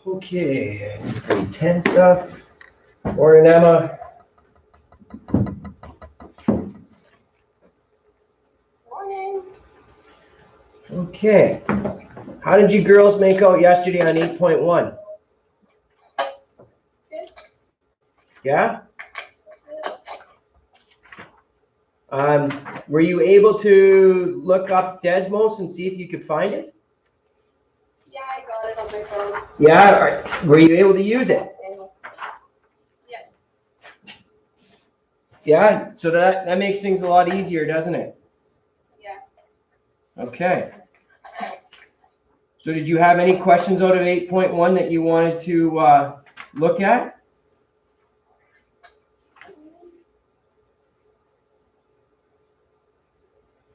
Okay, grade 10 stuff. Morning, Emma. Morning. Okay. How did you girls make out yesterday on 8.1? Good. Yeah? Were you able to look up Desmos and see if you could find it? Yeah, I got it on my phone. Yeah, were you able to use it? Yeah. Yeah, so that makes things a lot easier, doesn't it? Yeah. Okay. So did you have any questions out of 8.1 that you wanted to look at?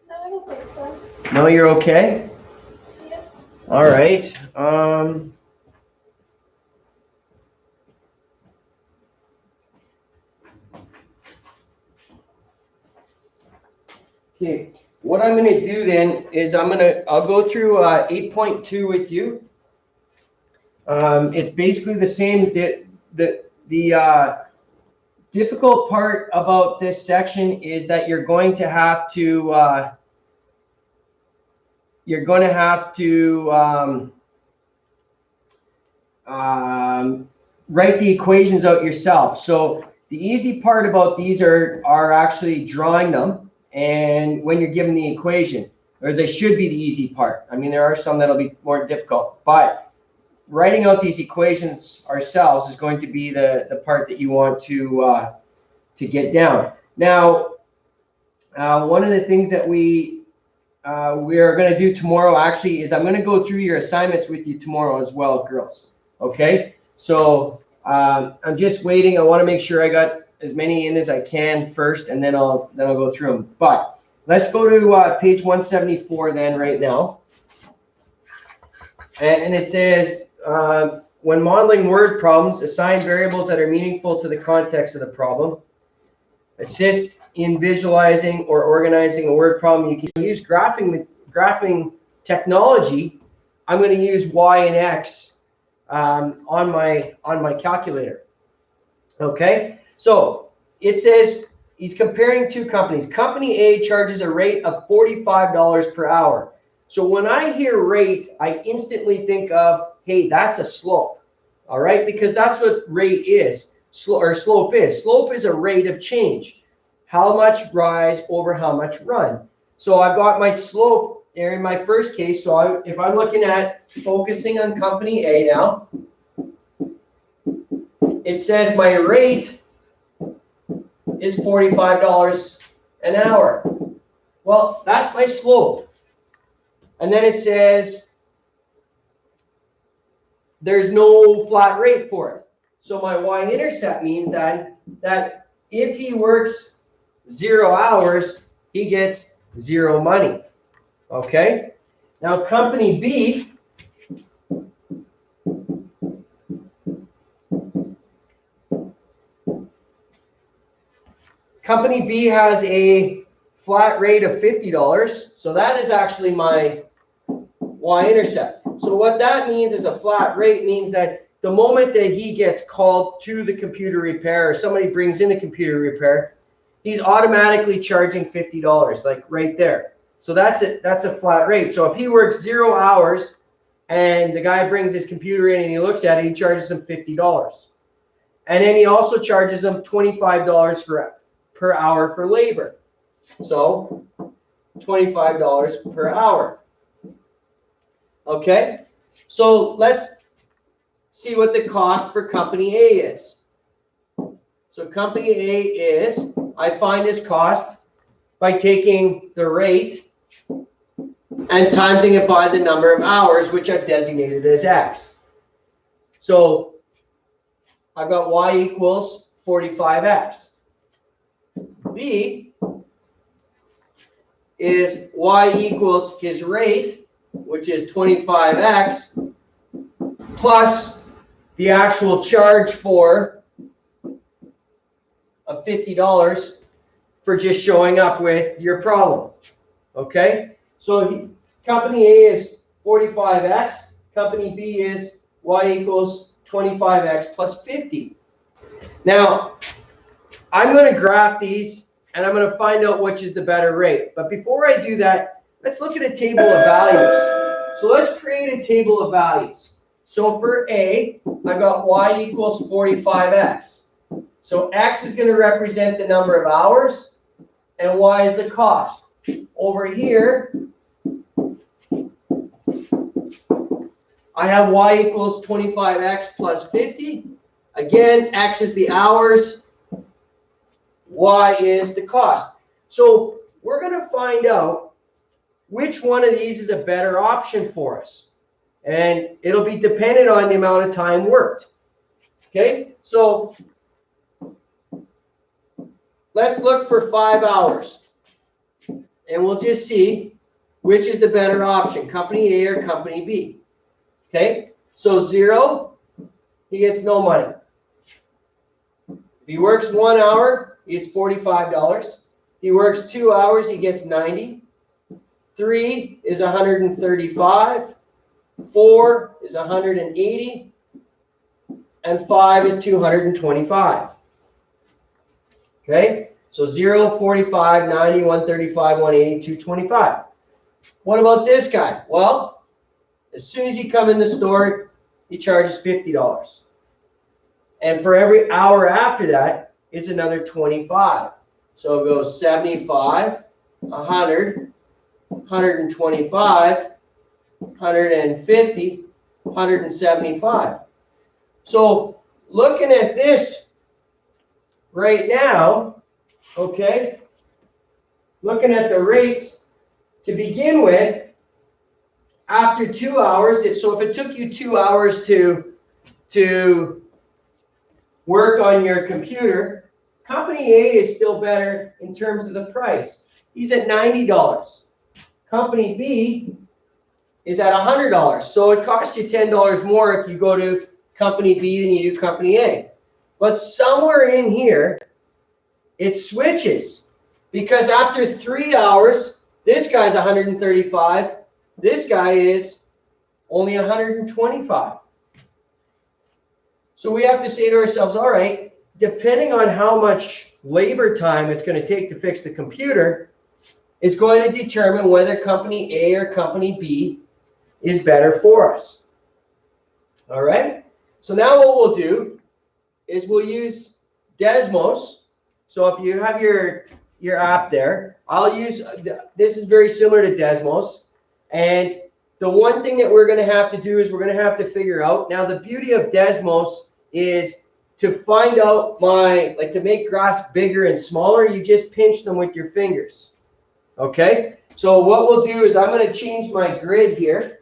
No, I don't think so. No, you're okay? Yeah. All right. Okay. What I'm going to do then is I'll go through 8.2 with you. It's basically the same. The difficult part about this section is that you're going to have to write the equations out yourself. So the easy part about these are actually drawing them, and when you're given the equation, or they should be the easy part. I mean, there are some that'll be more difficult, but writing out these equations ourselves is going to be the part that you want to get down. Now, one of the things that we are going to do tomorrow actually is I'm going to go through your assignments with you tomorrow as well, girls. Okay, so I'm just waiting. I want to make sure I got as many in as I can first, and then I'll go through them. But let's go to page 174 then right now, and it says when modeling word problems, assign variables that are meaningful to the context of the problem. Assist in visualizing or organizing a word problem. You can use graphing technology. I'm going to use Y and X on my calculator. Okay, so it says he's comparing two companies. Company A charges a rate of $45 per hour. So when I hear rate, I instantly think of, hey, that's a slope. All right, because that's what rate is. Slope is. Slope is a rate of change. How much rise over how much run. So I've got my slope there in my first case. So if I'm looking at focusing on company A now, it says my rate is $45 an hour. Well, that's my slope. And then it says there's no flat rate for it. So my y-intercept means that if he works 0 hours, he gets 0 money. Okay? Now company B, has a flat rate of $50. So that is actually my y-intercept. So what that means is a flat rate means that the moment that he gets called to the computer repair or somebody brings in the computer repair, he's automatically charging $50, like right there. So that's it. That's a flat rate. So if he works 0 hours and the guy brings his computer in and he looks at it, he charges him $50. And then he also charges them $25 per hour for labor. So $25 per hour. Okay, so let's see what the cost for company A is. So company A is, I find his cost by taking the rate and timesing it by the number of hours, which I've designated as X. So I've got Y equals 45X. B is Y equals his rate, which is 25X, plus the actual charge for of $50 for just showing up with your problem. Okay? So company A is 45X, company B is y equals 25x plus 50. Now, I'm going to graph these, and I'm going to find out which is the better rate. But before I do that, let's look at a table of values. So let's create a table of values. So for A, I've got y equals 45x. So x is going to represent the number of hours, and y is the cost. Over here, I have y equals 25x plus 50. Again, x is the hours, y is the cost. So we're going to find out which one of these is a better option for us. And it'll be dependent on the amount of time worked. Okay, so let's look for 5 hours. And we'll just see which is the better option, company A or company B. Okay, so 0, he gets no money. If he works 1 hour, he gets $45. He works 2 hours, he gets 90. 3 is 135. 4 is 180. And 5 is 225. Okay, so 0, 45, 90, 135, 180, 225. What about this guy? Well, as soon as you come in the store, he charges $50. And for every hour after that, it's another 25. So it goes 75, 100, 125, 150, 175. So looking at this right now, okay, looking at the rates to begin with, after 2 hours, so if it took you 2 hours to work on your computer, company A is still better in terms of the price. He's at $90. Company B is at $100. So it costs you $10 more if you go to company B than you do company A. But somewhere in here, it switches. Because after 3 hours, this guy's 135. This guy is only 125. So we have to say to ourselves, all right, depending on how much labor time it's going to take to fix the computer, is going to determine whether company A or company B is better for us. All right? So now what we'll do is we'll use Desmos. So if you have your app there, I'll use, this is very similar to Desmos. And the one thing that we're going to have to do is we're going to have to figure out, now the beauty of Desmos is to find out to make graphs bigger and smaller, you just pinch them with your fingers. Okay? So what we'll do is I'm going to change my grid here.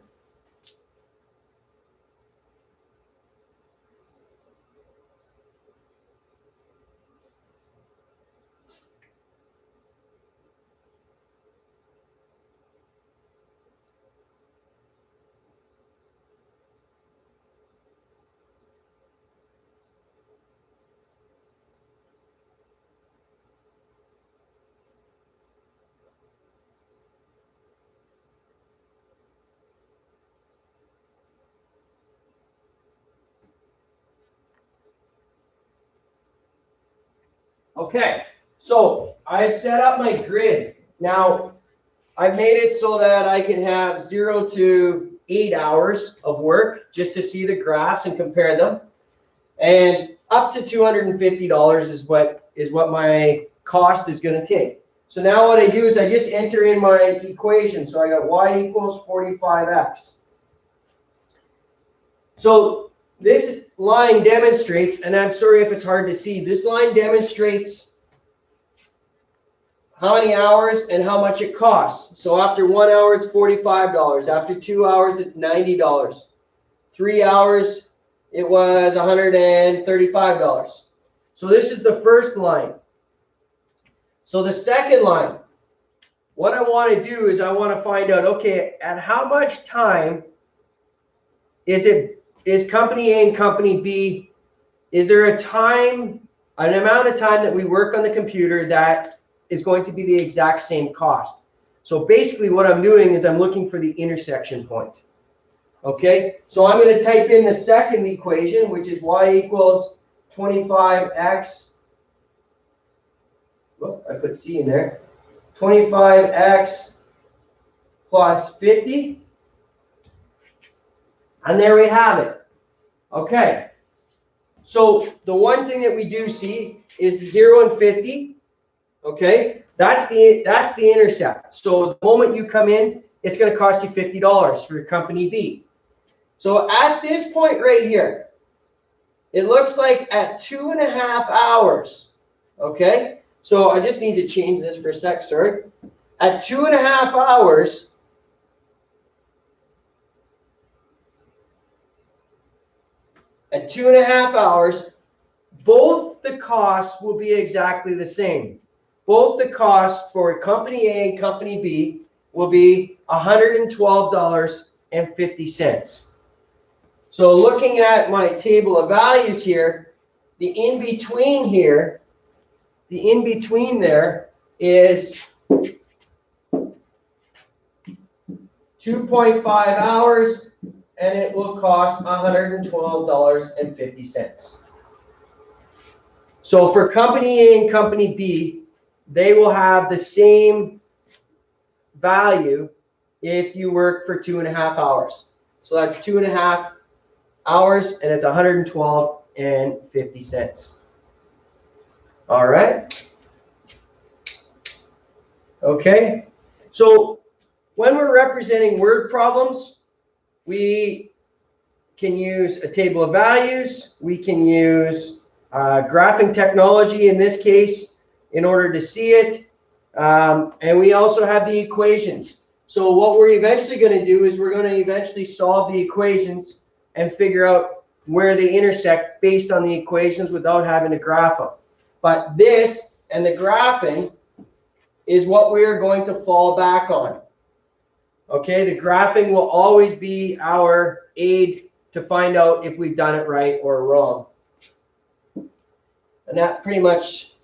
Okay, so I've set up my grid. Now, I've made it so that I can have 0 to 8 hours of work just to see the graphs and compare them. And up to $250 is what my cost is going to take. So now what I do is I just enter in my equation. So I got y equals 45x. So this line demonstrates, and I'm sorry if it's hard to see, this line demonstrates how many hours and how much it costs. So after 1 hour, it's $45. After 2 hours, it's $90. 3 hours, it was $135. So this is the first line. So the second line, what I want to do is I want to find out, okay, at how much time is company A and company B, is there an amount of time that we work on the computer that is going to be the exact same cost? So basically what I'm doing is I'm looking for the intersection point. Okay, so I'm going to type in the second equation, which is y equals 25x. Well, I put c in there. 25x plus 50. And there we have it. Okay, so the one thing that we do see is 0 and 50. Okay, that's the intercept. So the moment you come in, it's going to cost you $50 for your company B. So at this point right here, it looks like at 2.5 hours. Okay, so I just need to change this for a sec, sorry. At 2.5 hours, both the costs will be exactly the same. Both the costs for company A and company B will be $112.50. So looking at my table of values here, the in-between there is 2.5 hours, and it will cost $112.50. So for company A and company B, they will have the same value if you work for 2.5 hours. So that's 2.5 hours, and it's $112.50. All right. Okay. So when we're representing word problems, we can use a table of values. We can use graphing technology in this case in order to see it. And we also have the equations. So what we're eventually going to do is we're going to eventually solve the equations and figure out where they intersect based on the equations without having to graph them. But this and the graphing is what we are going to fall back on. Okay, the graphing will always be our aid to find out if we've done it right or wrong. And that pretty much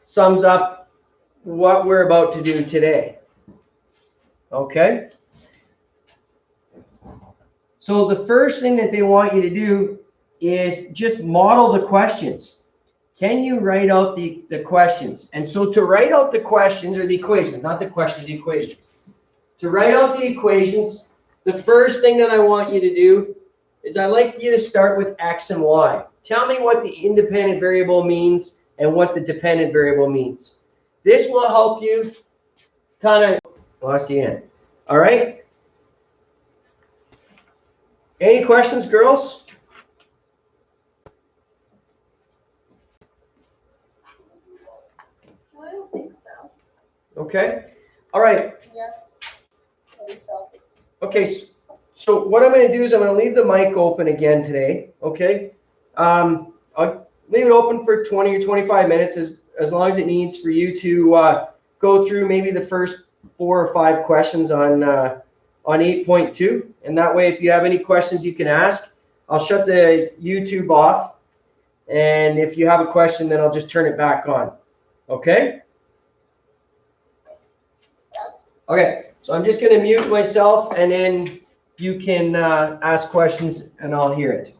sums up what we're about to do today. Okay? So the first thing that they want you to do is just model the questions. Can you write out the questions? And so to write out the questions, or the equations, not the questions, the equations. To write out the equations, the first thing that I want you to do is I'd like you to start with x and y. Tell me what the independent variable means and what the dependent variable means. This will help you kind of lost the end. All right? Any questions, girls? No, I don't think so. Okay. All right. Yes. I think so. Okay. So what I'm going to do is I'm going to leave the mic open again today. Okay. I'll leave it open for 20 or 25 minutes as long as it needs for you to go through maybe the first 4 or 5 questions on 8.2. And that way, if you have any questions you can ask, I'll shut the YouTube off. And if you have a question, then I'll just turn it back on. Okay? Yes. Okay, so I'm just going to mute myself, and then you can ask questions, and I'll hear it.